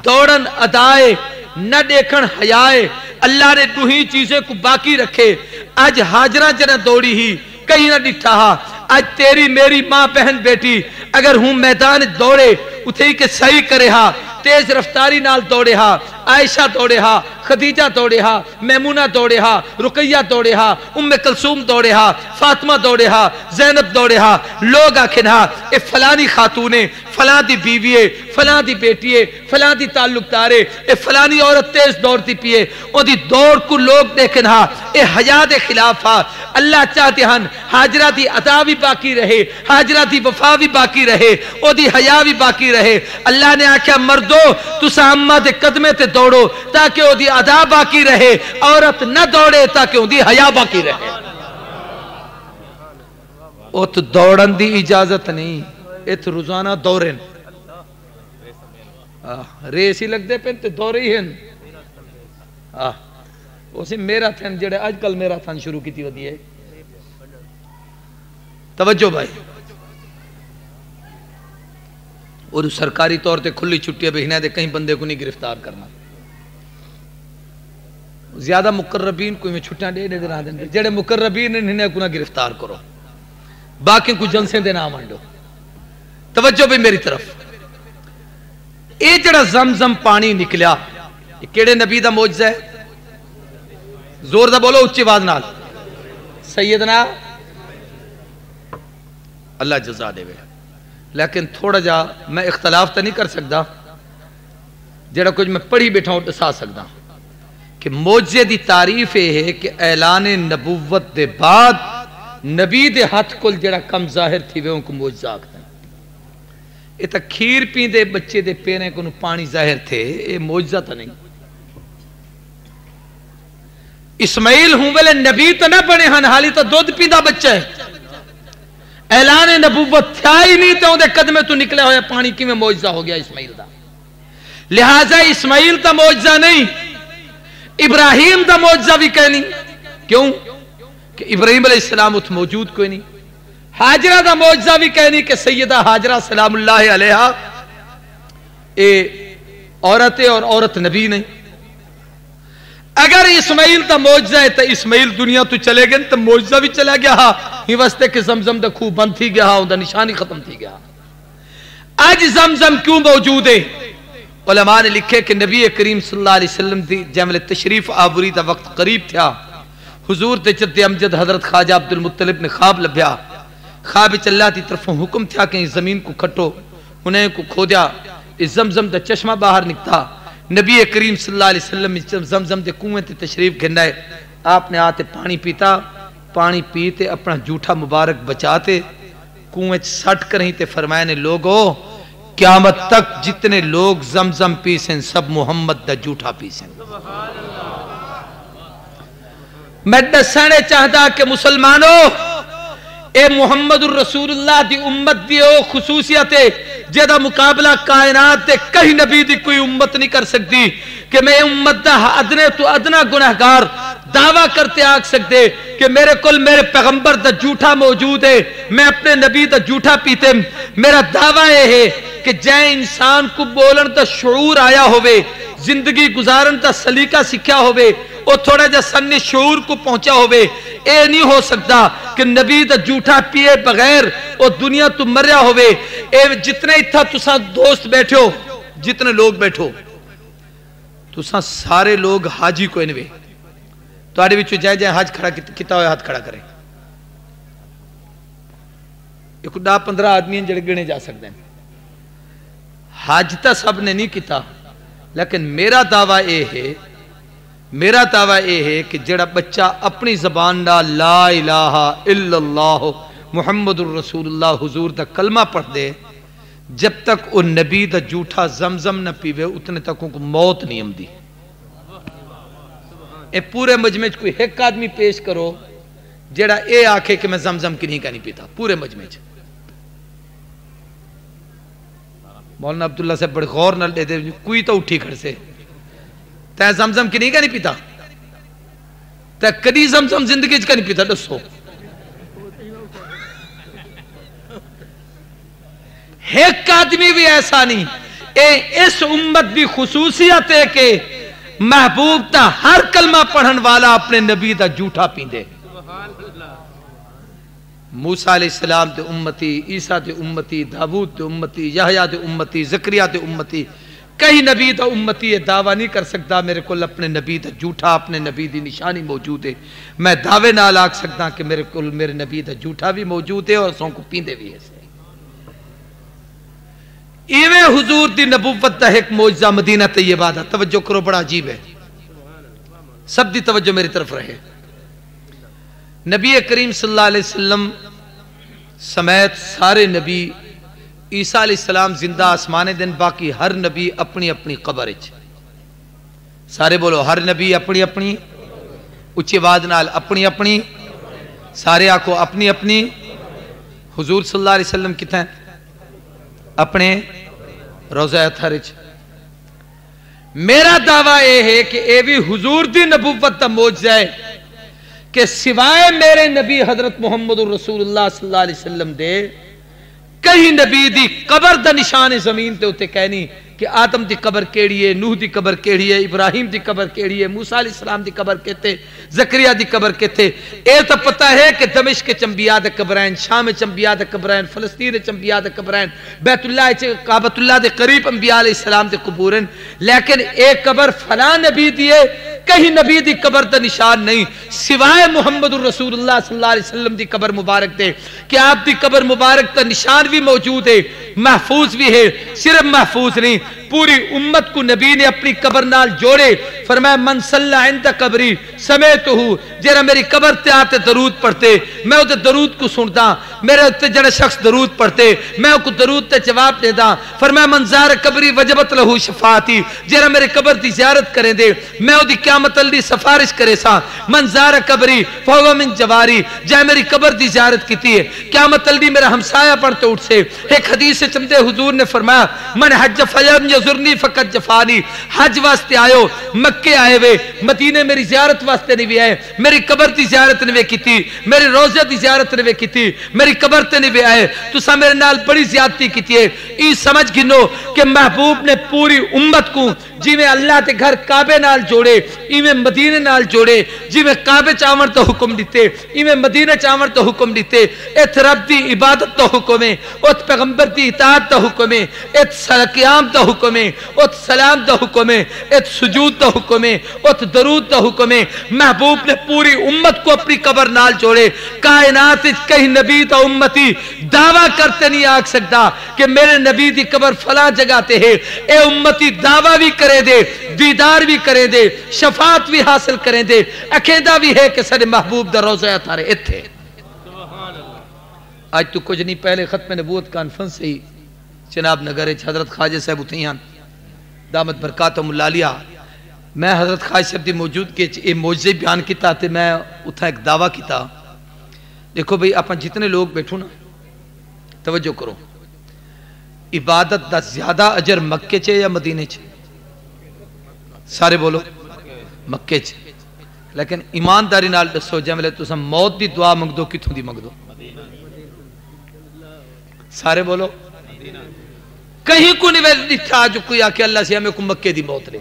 A: دوڑن ادائے نہ دیکھن حیائے اللہ نے دوہی چیزیں کو باقی رکھے آج حاجرہ جنہ دوڑی ہی کہیں نہ ڈٹھا آج تیری میری ماں بہن بیٹی اگر ہوں میدان دوڑے اتھے ہی کہ صحیح کرے ہاں تیز رفتاری نال دوڑے ہاں عائشہ دوڑے ہاں خدیجہ دوڑے ہاں میمونہ دوڑے ہاں رقیہ دوڑے ہاں ام کلثوم دوڑے ہاں فاطمہ دوڑے ہاں زینب دوڑے ہاں لوگ آکھن ہاں اے فلانی خاتونے فلاں دی بیویے فلاں دی بیٹیے فلاں دی تعلق دارے اے فلانی عورت تیز دوڑتی پیے او دی دوڑ کو لوگ دیکھن ہاں اے حیا دے خلاف ہاں اللہ چاہتے ہن حاجرہ دی عطا بھی باقی رہے حاجرہ دی وفا بھی باقی رہے او دی حیا بھی باقی رہے اللہ نے آکھا مردو تسا اماں دے قدمے تے دوڑو تاکہ او دی عطا باقی رہے عورت نہ دوڑے تاکہ او دی حیا باقی رہے او تو دوڑن دی اجازت نہیں ات روزانہ دورن ریس ہی لگ دے پہن تے دورے ہی ہیں اسی میرا تھن جڑے آج کل میرا تھن شروع کی تھی ودی ہے توجہ بھائی اور سرکاری طور تے کھلی چھٹی بہنے دے کہیں بندے کو نہیں گرفتار کرنا زیادہ مقربین کوئی میں چھٹیاں دے دے رہا دیں جڑے مقربین انہیں کو نہ گرفتار کرو باقی کو جلسیں دے نہ مانڈو توجہ بھی میری طرف اے جڑا زمزم پانی نکلیا یہ کیڑے نبی دا معجزہ ہے زور دا بولو اچھی آواز نال سیدنا اللہ جزا دے وے لیکن تھوڑا جا میں اختلاف تا نہیں کر سکتا جڑا کچھ میں پڑھی بیٹھا ہوں دسا سکتا کہ معجزے دی تعریف ہے کہ اعلان نبوت دے بعد نبی دے ہاتھ کل جڑا کم ظاہر تھی وے ان کو معجزہ آکھتا ہے یہ تا کھیر پین دے بچے دے پینے کو پانی ظاہر تھے یہ معجزہ تا نہیں اسماعیل ہوں ویلے نبی تا نہ بنے ہن حالی تا دودھ پیندہ بچہ ہے اعلان نبوت تھا ہی نہیں تو دے قدمے تو نکلے ہوئے پانی کی میں معجزہ ہو گیا اسماعیل دا لہٰذا اسماعیل تا معجزہ نہیں ابراہیم دا معجزہ بھی کہنی کیوں کہ ابراہیم علیہ السلام ات موجود کوئی نہیں حاجرہ دا معجزہ بھی کہنی کہ سیدہ حاجرہ سلام اللہ علیہا اے عورت ہے اور عورت نبی نہیں اگر اسماعیل تا معجزہ ہے تو اسماعیل دنیا تو چلے گئے تو معجزہ بھی چلا گیا ہی وستے کہ زمزم دا خوب بند تھی گیا ان دا نشانی ختم تھی گیا آج زمزم کیوں موجود ہے علماء نے لکھے کہ نبی کریم صلی اللہ علیہ وسلم دی جمل تشریف آوری دا وقت قریب تھا حضور تے چتے امجد حضرت خواجہ عبدالمطلب نے خواب لبھیا خواب اللہ کی طرفوں حکم تھا کہ زمین کو کھٹو، انہیں کو کھودیا، اس زمزم دا چشمہ باہر نکتا، نبی کریم صلی اللہ علیہ وسلم زمزم دے کنویں تے تشریف گھنڈائے، آپ نے آتے پانی پیتا، پانی پیتے اپنا جھوٹا مبارک بچاتے، کنویں سٹ کریں تے فرمائے نے لوگو قیامت تک جتنے لوگ زمزم پیسیں سب محمد دا جھوٹا پیسیں۔ میں دسانے چاہتا کہ مسلمانوں اے محمد الرسول اللہ دی امت دی او خصوصیت ہے جہاں مقابلہ کائنات دے کہیں نبی دی کوئی امت نہیں کر سکتی کہ میں امت دا ادنے تو ادنا گناہگار دعویٰ کرتے آگ سکتے کہ میرے کل میرے پیغمبر دا جھوٹا موجود ہے، میں اپنے نبی دا جھوٹا پیتے، میرا دعویٰ یہ ہے کہ جائے انسان کو بولن دا شعور آیا ہوئے، زندگی گزارن دا سلیقہ سکھیا ہوئے، اور تھوڑا جا سن شعور کو پہنچا ہوئے، اے نہیں ہو سکتا کہ نبی دا جھوٹا پیے بغیر اور دنیا تو مریا ہوئے۔ اے جتنے اتھا تساں دوست بیٹھے ہو، جتنے لوگ بیٹھو تساں سارے لوگ حاجی کو انوے تو آڑے بچو جائے جائے حاج کھڑا کتا ہوئے ہاتھ کھڑا کریں، ایک 10-15 آدمی جڑے گنے جا سکتے ہیں، حاج تا سب نے نہیں کتا، لیکن میرا دعویٰ یہ ہے کہ جڑا بچہ اپنی زبان دا لا الہ الا اللہ محمد الرسول اللہ حضور دا کلمہ پڑھ دے، جب تک وہ نبی دا جھوٹا زمزم نہ پیوے اتنے تک ان کو موت نہیں امدی۔ اے پورے مجمع کوئی ایک آدمی پیش کرو جڑا اے آکھے کہ میں زمزم کی نہیں پیتا، پورے مجمع مولانا عبداللہ سے بڑے غور نہ لے دے، کوئی تو اٹھی کھڑ سے تے زمزم کی نہیں پیتا، تے کدی زمزم زندگی کا نہیں پیتا، دسو ایک آدمی بھی ایسا نہیں۔ اس امت بھی خصوصیت ہے کہ محبوب تا ہر کلمہ پڑھن والا اپنے نبی دا جھوٹا پیندے۔ موسیٰ علیہ السلام دے امتی، عیسیٰ دے امتی، داود دے امتی، یحییٰ دے امتی، زکریا دے امتی، کئی نبی دا امتی یہ دعویٰ نہیں کر سکتا میرے کل اپنے نبی دا جھوٹا، اپنے نبی دی نشانی موجود ہے۔ میں دعوے نہ لاگ سکتا کہ میرے کل میرے نبی دا جھوٹا بھی موجود ہے اور سون کو پیندے بھی ہے۔ ایویں حضور دی نبوت دا ایک معجزہ مدینہ طیبہ دا، توجہ کرو بڑا عجیب ہے، سب دی توجہ میری طرف رہے۔ نبی کریم صلی اللہ علیہ وسلم سمیت سارے نبی، عیسیٰ علیہ السلام زندہ آسمان دن، باقی ہر نبی اپنی اپنی قبر اچ، سارے بولو ہر نبی اپنی اپنی، اچھی آواز نال اپنی اپنی، سارے آکو اپنی اپنی۔ حضور صلی اللہ علیہ وسلم کتنے ہیں؟ اپنے روضہ اطہر اچ۔ میرا دعویٰ یہ ہے کہ اے بھی حضور دی نبوت دا معجزہ ہے کہ سوائے میرے نبی حضرت محمد الرسول اللہ صلی اللہ علیہ وسلم دے کہیں نبی دی قبر دا نشان زمین تے ہوتے کہنی کہ آدم دی قبر کیڑی ہے، نوح دی قبر کیڑی ہے، ابراہیم دی قبر کیڑی ہے، موسیٰ علیہ السلام دی قبر کہتے، زکریا دی قبر کہتے۔ اے تو پتہ ہے کہ دمشق چنبیاء دے قبرین، شام چنبیاء دے قبرین، فلسطین چنبیاء دے قبرین، بیت اللہ کعبۃ اللہ دے قریب انبیاء علیہ السلام دے قبورن، لیکن ایک قبر فلاں نبی دیے کہیں نبی دی قبر دا نشان نہیں سوائے محمد الرسول اللہ صلی اللہ علیہ وسلم دی قبر مبارک دے کہ آپ دی قبر مبارک دا نشان بھی موجود ہے، محفوظ بھی ہے، صرف محفوظ نہیں پوری امت کو نبی نے اپنی قبر نال جوڑے، فرمایا من صلی عند قبری سمیتہو، جرا میری قبر تے آتے درود پڑھتے میں اسے درود کو سنتا، میرے اتنے جڑے شخص درود پڑھتے میں اس کو درود تے جواب دے دا، فرمایا من زار قبری وجبت لہو شفاعتی، جرا میرے قبر دی زیارت کریں دے میں اس دی قیامت اللہ سفارش کرے سا، من زار قبری فہو من جواری، جائے میری قبر دی زیارت کیتی ہے قیامت اللہ میرا ہمسایہ پڑھتے اٹھ سے۔ ایک حدیث سے چمدے حضور نے فرمایا من حج فیم یزرنی فقط جفانی، حج واسطے آئے مکے آئے ہوئے مدینے میری زیارت واسطے نہیں بھی آئے، میری قبر دی زیارت نہیں کیتی، میری روزہ دی زیارت نہیں کیتی، میری قبر تے نہیں بھی آئے، تو سا میرے نال بڑی زیادتی کیتی ہے۔ ای سمجھ گنو کہ محبوب نے پوری امت کو جویں اللہ تے گھر کعبے نال جوڑے ایویں مدینے نال جوڑے جویں کعبے چاون تو حکم دیتے ایویں مدینے چاون تو حکم دیتے ات رب دی عبادت تو حکم ہے ات پیغمبر دی اطاعت تو حکم ہے ات قیام تو حکم ہے ات سلام تو حکم ہے ات سجود تو حکم ہے ات درود تو حکم ہے محبوب نے پوری امت کو اپنی قبر نال جوڑے کائنات کہیں نبی تو امتی دعویٰ کرتے نہیں آگ سکتا کہ میرے نبی دی قبر فلاں جگہ تے ہے اے امتی دعویٰ بھی کرے دے دیدار بھی کرے دے شفاعت بھی حاصل کریں دے عقیدہ بھی ہے کہ سارے محبوب دا روزہ اتارے اتھے آج تو کچھ نہیں پہلے ختم نبوت کانفرنس سے ہی جناب نگر حضرت خواجہ صاحب اتھیاں دامت برکاتہم اللہ علیہ میں حضرت خواجہ صاحب دی موجود کے یہ موجزے بیان کیتا تے میں اتھا ایک دعویٰ کیتا دیکھو بھئی اپن جتنے لوگ بیٹھو نا توجہ کرو عبادت دا زیادہ اجر مکے چھے یا مدینے چھے سارے بولو مکے چھے لیکن ایمانداری نال دسو جملے تو سم موت دی دعا منگ دو کتوں دی منگ دو سارے بولو کہیں کو نہیں لکھا جو کوئی آکے اللہ سے ہمیں کو مکے دی موت لے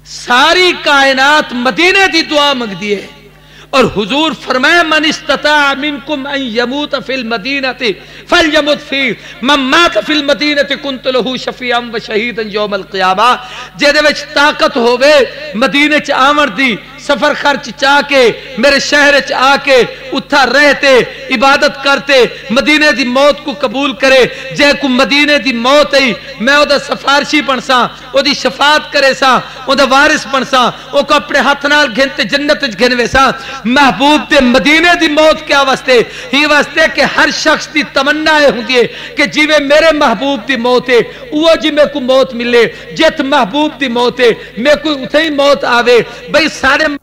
A: ساری کائنات مدینے دی دعا منگ دیئے اور حضور فرمائے من استطاع منکم ان یموت فی المدینہ فلیمت فی من مات فی المدینہ کنت لہو شفیعا و شہیدا یوم القیامہ جیدے وچ طاقت ہوئے مدینہ چ آمر دی سفر خرچ چاہ کے میرے شہر چ آکے اتھا رہتے عبادت کرتے مدینہ دی موت کو قبول کرے جے کو مدینہ دی موت ہے میں او دا سفارشی پڑھساں او دی شفاعت کرے ساں او دا وارث پڑھساں او کو اپنے ہاتھ نال گھنتے جنت وچ گھنوے ساں محبوب دے مدینے دی موت کیا واسطے ہی واسطے کہ ہر شخص دی تمنا ہے ہوندی ہے کہ جیویں میرے محبوب دی موت ہے وہ جی میں کو موت ملے جت محبوب دی موت ہے میں کو اتھے ہی موت آوے بھئی سارے